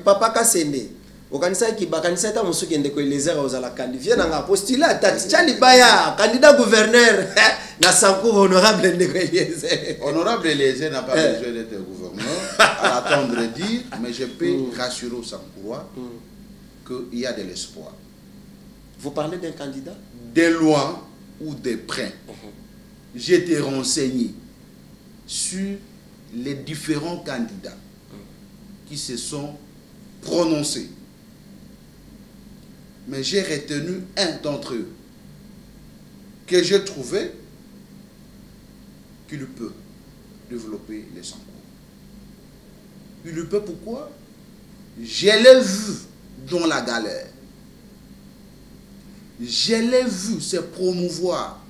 Papa Kassende. Okanisa ki bakanisa ta musuki ndeko Eliezer ozala candidat na postula tati chali baya candidat gouverneur na Sankour honorable ndeko Eliezer. Honorable Eliezer n'a pas besoin d'être gouverneur à l'attendre dire, mais je peux rassurer aux Sankourois qu'il y a de l'espoir. Vous parlez d'un candidat? De loin ou de près. J'ai été renseigné sur les différents candidats qui se sont prononcés. Mais j'ai retenu un d'entre eux que j'ai trouvé qu'il peut développer les Sankour. Il le peut pourquoi? Je l'ai vu dans la galère. Je l'ai vu se promouvoir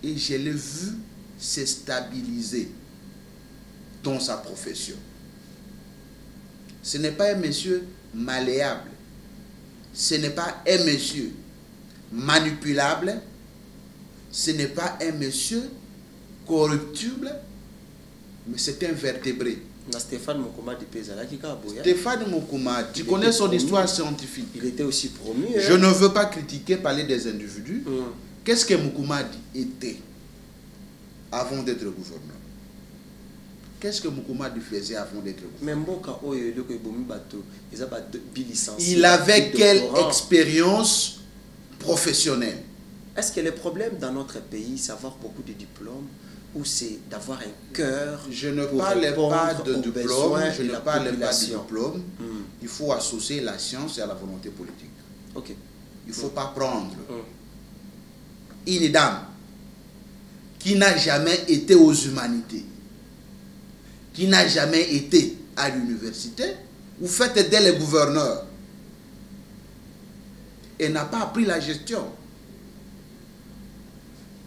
et je l'ai vu se stabiliser dans sa profession. Ce n'est pas un monsieur malléable. Ce n'est pas un monsieur manipulable. Ce n'est pas un monsieur corruptible. Mais c'est un vertébré. Stéphane Mokomadi Stéphane Mokomadi, tu connais son histoire scientifique. Il était aussi promu. Je ne veux pas critiquer, parler des individus. Qu'est-ce que Mokomadi était avant d'être gouverneur? Qu'est-ce que Mokomadi faisait avant d'être gouverneur? Il avait quelle expérience professionnelle? Est-ce que le problème dans notre pays, c'est avoir beaucoup de diplômes ou c'est d'avoir un cœur? Je ne parle pas de diplôme. Je ne parle pas de diplôme. Il faut associer la science et à la volonté politique. Okay. Il ne faut pas prendre une dame qui n'a jamais été aux humanités, qui n'a jamais été à l'université, vous faites d'elle le gouverneur. Elle n'a pas appris la gestion.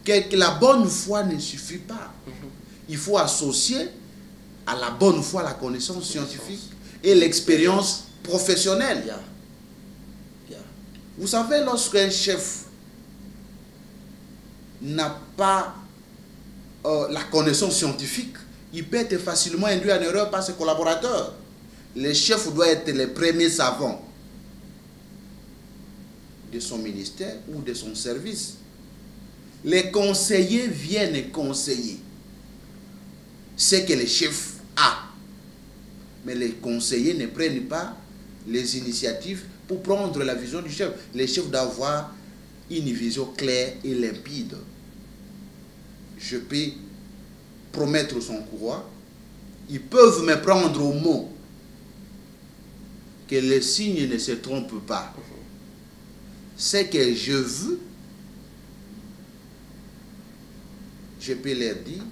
Que la bonne foi ne suffit pas. Il faut associer à la bonne foi la connaissance scientifique et l'expérience professionnelle. Vous savez, lorsqu'un chef n'a pas la connaissance scientifique, il peut être facilement induit en erreur par ses collaborateurs. Le chef doit être le premier savant de son ministère ou de son service. Les conseillers viennent conseiller ce que le chef a. Mais les conseillers ne prennent pas les initiatives pour prendre la vision du chef. Le chef doit avoir une vision claire et limpide. Je peux promettre son courroie. Ils peuvent me prendre au mot que les signes ne se trompent pas. C'est que je veux, je peux leur dire,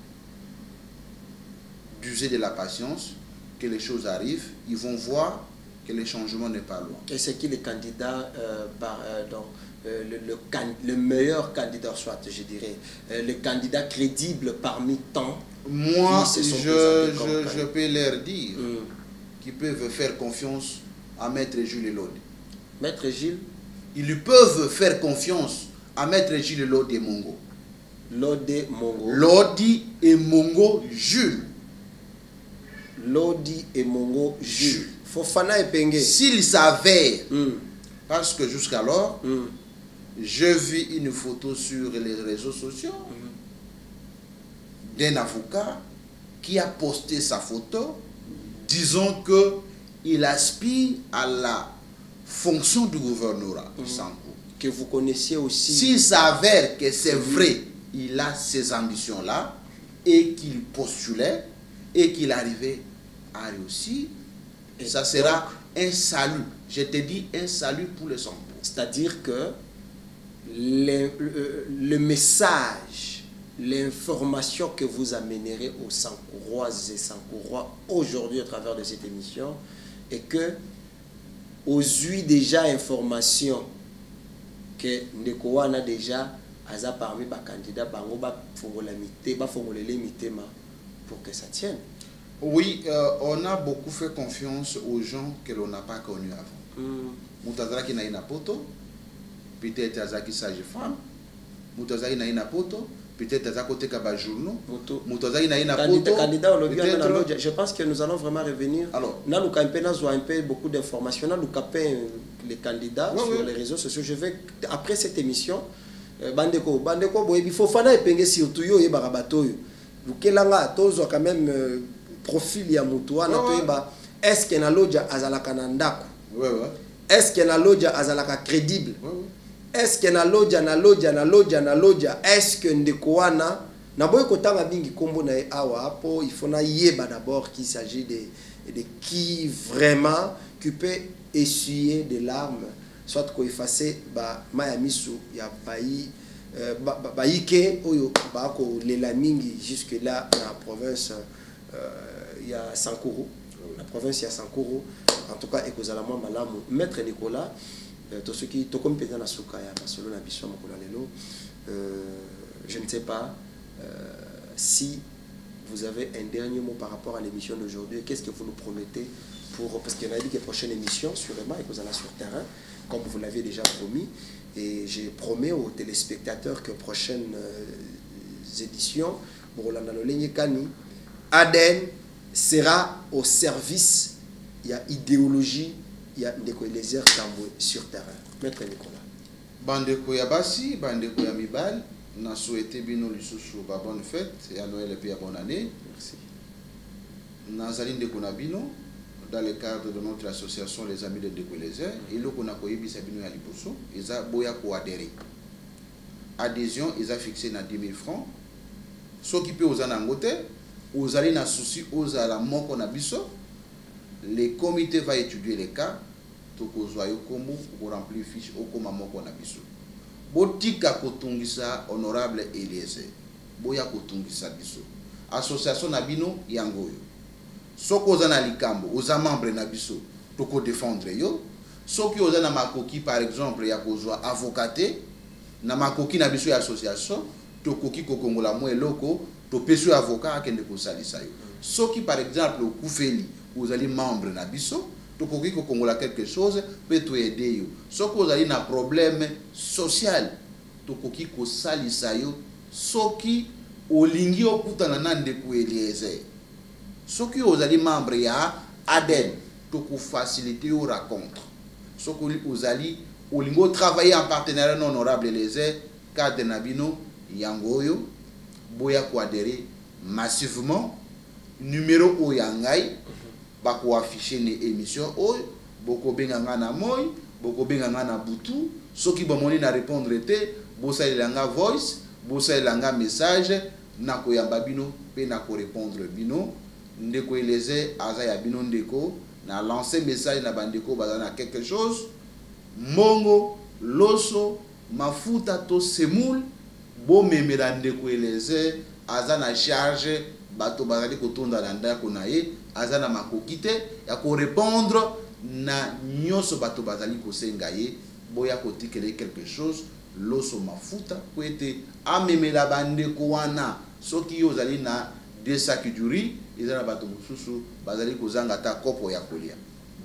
d'user de la patience, que les choses arrivent, ils vont voir que le changement n'est pas loin. Et c'est qui le candidat, le meilleur candidat, soit, je dirais, le candidat crédible parmi tant? Moi, je peux leur dire qu'ils peuvent faire confiance à Maître Jules Lode. Maître Gilles? Ils peuvent faire confiance à Maître Jules Lode et Mongo. Lode Mongo. Lodi et Mongo Jules. Lodi et Mongo Jules. Fofana et Pengue. S'ils s'avèrent, parce que jusqu'alors, j'ai vu une photo sur les réseaux sociaux d'un avocat qui a posté sa photo disant qu'il aspire à la fonction du gouvernorat de Sanko. Que vous connaissiez aussi. S'il s'avère que c'est vrai, il a ces ambitions-là et qu'il postulait et qu'il arrivait à réussir, et ça sera un salut. Je te dis un salut pour le Sanko. C'est-à-dire que le message, l'information que vous amènerez aux Sankouroises et Sankourois aujourd'hui à travers de cette émission est que, aux yeux déjà information que Ndekoa a déjà parmi les candidats pour que ça tienne. Oui, on a beaucoup fait confiance aux gens que l'on n'a pas connus avant. Moutazaki na ina poto, peut-être Azaki sage-femme, Moutazaki na ina poto, peut-être Azaki côté kaba journaux, Moutazaki na ina poto. Je pense que nous allons vraiment revenir. Alors, nous avons un peu beaucoup d'informations. Nous avons les candidats sur les réseaux sociaux. Je vais, après cette émission, Bandeko, il faut faire un peu surtout yo et barabato. Lukelanga, tozo quand même profil ya mutua na toeba. Est-ce que na loja azalaka na ndako? Est-ce que na loja azalaka crédible? Est-ce que na loja est-ce que ndekoana na boy kotanga bingi kombo na awa hapo il faut na yeba d'abord qu'il s'agit de qui vraiment qui peut essuyer des larmes, soit ko effacer ba mayamisu ya bayi baike oyo ba ko lela mingi jusque là dans la province il y a Sankuru, la province il y a Sankuru. En tout cas ekozala mwa malamu. Maître Nicolas, to ceux qui to comme pédana suka ya basolo na biso makolo lelo, je ne sais pas si vous avez un dernier mot par rapport à l'émission d'aujourd'hui. Qu'est-ce que vous nous promettez pour, parce qu'on a dit que prochaine émission sûrement ekozala sur terrain comme vous l'avez déjà promis, et j'ai promis aux téléspectateurs que prochaines éditions Rolanda Lolenye Kani Aden sera au service. Il y a idéologie, il y a Ndeko Eliezer Tambwe sur terrain. Maître Nicolas. Bandeko ya basi, bandeko ya mibal, na souhaité bino lisusu ba bonne fête et à Noël et puis à bonne année. Merci. Nazali ndeko na bino dans le cadre de notre association les amis de Ndeko Eliezer et lo kona koyebisa bino ya liboso, eza boya ko adhérer. Adhésion eza fixé na 10 000 francs. Ce qui peut aux anangote, aux allez na souci aux à la moko na biso. Le comité va étudier les cas, pour remplir fiche au komamoko na biso. Botika kotungisa honorable Eliezer. Boya kotungisa biso. Association na bino yangoyo. Soko zana likambo, oza membre na biso, toko défendre yo. Soki oza na makoki par exemple ya kozwa avocaté, na makoki na biso ya association, tokoki kokongola mo eloko, to peso avocat akende kosalisa yo. Soki par exemple okufeli, vous allez membre na biso, to koki ko kongola quelque chose, peut to aider yo. Soki vous allez na problème social, to koki ko salisa yo, soki olingi okutana na Ndeko Eliezer. Soki vous allez membre ya Aden, to ko faciliter yo rencontre. Soki vous allez olingo travailler en partenariat non honorable Eliezer, cadre nabino yangoyo, boya ko adhérer massivement. Numéro oyangai bako afficher les émissions oy boko benganga na moy boko benganga na butu soki bomoni na répondre te bosa elanga voice bosa elanga message na koyamba bino pe na ko répondre bino Ndeko Eliezer aza ya bino ndeko na lancé message na bandeko bazana quelque chose mongo loso mafuta to semoule bo memela ndeko Eliezer aza na charge bato bazali kotonda na ndako na ye aza na makokite ya ko répondre na nyoso bato bazali kosenga ye boya kotikele quelque chose loso mafuta po ete amemela bandeko wana soki yo zali na 2 sacs du riz ezala bato mosusu bazali kozanga ta kopo ya kolia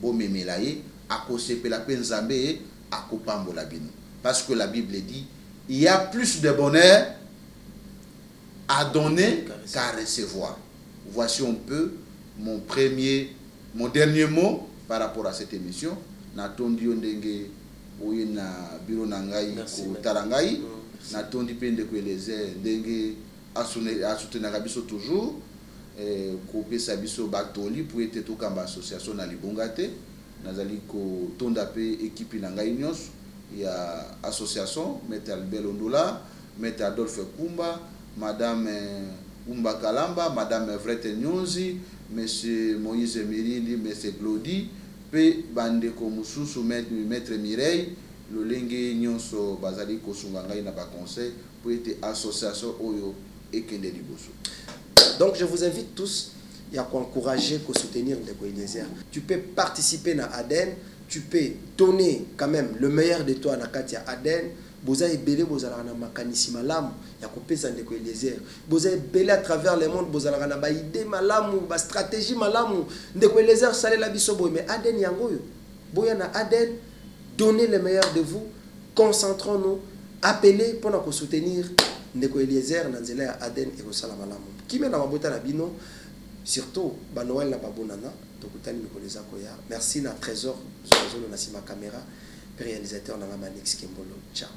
bo memela ye akosepela pe nzambe akopambola bino parce que la Bible dit il y a plus de bonheur à donner qu'à recevoir. Voici un peu mon dernier mot par rapport à cette émission. Natondi ondenge oye na biro nangai ko tarangai natondi pende ko Eliezer ndenge asoutenaka biso toujours ko pesa biso batoli pour ete to kamba association na libonga te nazali ko tonda pe équipe nangai nyos ya association Maître Albert Ondola, Maître Adolphe Kumba, Madame Umba Kalamba, Madame Vrete Nyonzi, Monsieur Moïse Mirindi, Monsieur Glody, pe bandeko mususu Maître Mireille, lolenge nyonso bazali kosunga ngai na ba conseil pour être association oyo ekende liboso. Donc je vous invite tous à encourager, à soutenir Ndeko Eliezer. Tu peux participer à Aden, tu peux donner quand même le meilleur de toi à Katia Aden. Vous avez belé, vous avez un mécanisme malam, il y a coupé ça Ndeko Eliezer. Vous avez belé à travers le monde, vous avez une idée malam, une stratégie malam. Ndeko Eliezer, ça la bisobo, mais Aden yangoyo. Boya na Aden, donnez le meilleur de vous, concentrons-nous, appelez pour nous soutenir Ndeko Eliezer, Nanzela Aden et Rosala malam. Qui mène à ma boîte à la bino, surtout, Noël n'a pas bonana. Merci na trésor Zolo Nassima caméra réalisateur Nanga Manix Kimbolo. Ciao.